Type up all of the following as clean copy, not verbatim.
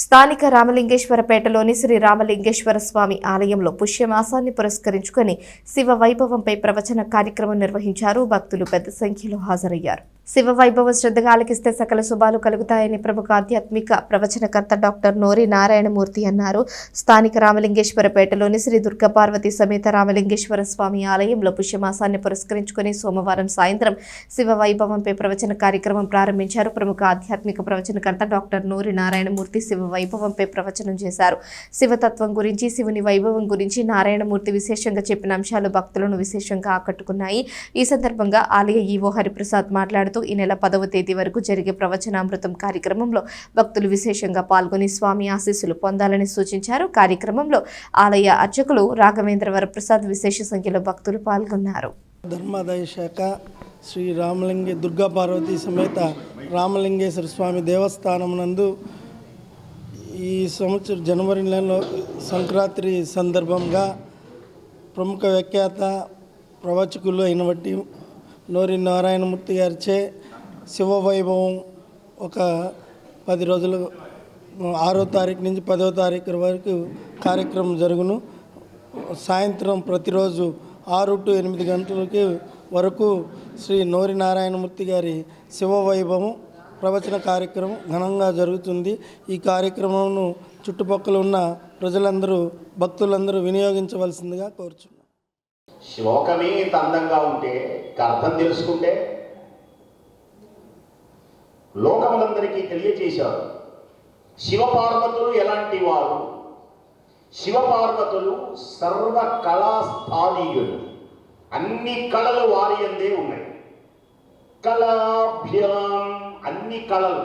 స్థానిక రామలింగేశ్వరపేటలోని శ్రీ రామలింగేశ్వర స్వామి ఆలయంలో పుష్యమాసాన్ని పురస్కరించుకొని శివ వైభవంపై ప్రవచన కార్యక్రమం నిర్వహించారు. భక్తులు పెద్ద సంఖ్యలో హాజరయ్యారు. శివ వైభవం శ్రద్ధగా ఆలకిస్తే సకల శుభాలు కలుగుతాయని ప్రముఖ ఆధ్యాత్మిక ప్రవచనకర్త డాక్టర్ నోరి నారాయణమూర్తి అన్నారు. స్థానిక రామలింగేశ్వరపేటలోని శ్రీ దుర్గా పార్వతి సమేత రామలింగేశ్వర స్వామి ఆలయంలో పుష్యమాసాన్ని పురస్కరించుకొని సోమవారం సాయంత్రం శివ వైభవంపై ప్రవచన కార్యక్రమం ప్రారంభించారు. ప్రముఖ ఆధ్యాత్మిక ప్రవచనకర్త డాక్టర్ నోరి నారాయణమూర్తి శివ వైభవంపై ప్రవచనం చేశారు. శివతత్వం గురించి, శివుని వైభవం గురించి నారాయణమూర్తి విశేషంగా చెప్పిన అంశాలు భక్తులను విశేషంగా ఆకట్టుకున్నాయి. ఈ సందర్భంగా ఆలయ ఈవో హరిప్రసాద్ మాట్లాడుతూ ఈ నెల 10వ తేదీ వరకు జరిగే ప్రవచనామృతం కార్యక్రమంలో భక్తులు విశేషంగా పాల్గొని స్వామి ఆశీస్సులు పొందాలని సూచించారు. కార్యక్రమంలో ఆలయ అర్చకులు రాఘవేంద్ర వరప్రసాద్ విశేష సంఖ్యలో భక్తులు పాల్గొన్నారు. ధర్మాదాయ శాఖ శ్రీ దుర్గా పార్వతి సమేత రామలింగేశ్వర స్వామి దేవస్థానం నందు ఈ సంవత్సరం జనవరి నెలలో సంక్రాంతి సందర్భంగా ప్రముఖ వ్యాఖ్యాత ప్రవచకులు అయినటువంటి నోరి నారాయణమూర్తి గారిచే శివ వైభవం ఒక 10 రోజులు 6వ తారీఖు నుంచి 10వ తారీఖు వరకు కార్యక్రమం జరుగును. సాయంత్రం ప్రతిరోజు 6 to 8 గంటలకి వరకు శ్రీ నోరి నారాయణమూర్తి గారి శివ వైభవం ప్రవచన కార్యక్రమం ఘనంగా జరుగుతుంది. ఈ కార్యక్రమంను చుట్టుపక్కల ఉన్న ప్రజలందరూ భక్తులందరూ వినియోగించవలసిందిగా కోరుచున్నాను. శ్లోకమే ఇంత అందంగా ఉంటే అర్థం తెలుసుకుంటే లోకములందరికీ తెలియజేశారు. శివపార్వతులు ఎలాంటి వారు? శివపార్వతులు సర్వ కళాస్థానీయులు. అన్ని కళలు వారి అందే ఉన్నాయి. కళాభ్యాం అన్ని కళలు.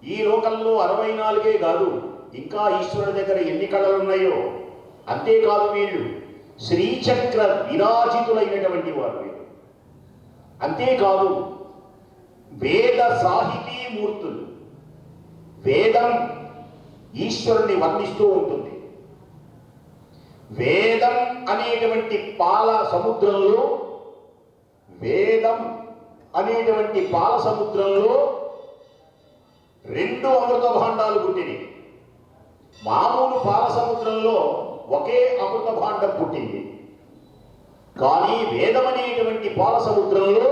ఈ లోకంలో 64 కాదు, ఇంకా ఈశ్వరుడి దగ్గర ఎన్ని కళలు ఉన్నాయో. అంతేకాదు, వీళ్ళు శ్రీచక్ర విరాజితులైనటువంటి వారు. అంతేకాదు, వేద సాహితీ మూర్తులు. వేదం ఈశ్వరుని వర్ణిస్తూ ఉంటుంది. వేదం అనేటువంటి పాల సముద్రంలో అనేటువంటి పాల సముద్రంలో 2 అమృత భాండాలు పుట్టినాయి. మామూలు పాల సముద్రంలో ఒకే అమృత భాండం పుట్టింది. కానీ వేదం అనేటువంటి పాల సముద్రంలో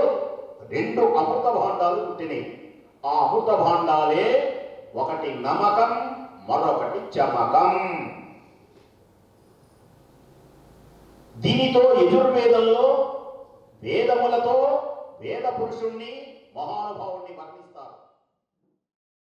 2 అమృత భాండాలు పుట్టినాయి. ఆ అమృత భాండాలే ఒకటి నమకం, మరొకటి చమకం. దీనితో యజుర్వేదంలో వేదములతో వేద పురుషుణ్ణి, మహానుభావుణ్ణి వర్ణిస్తారు.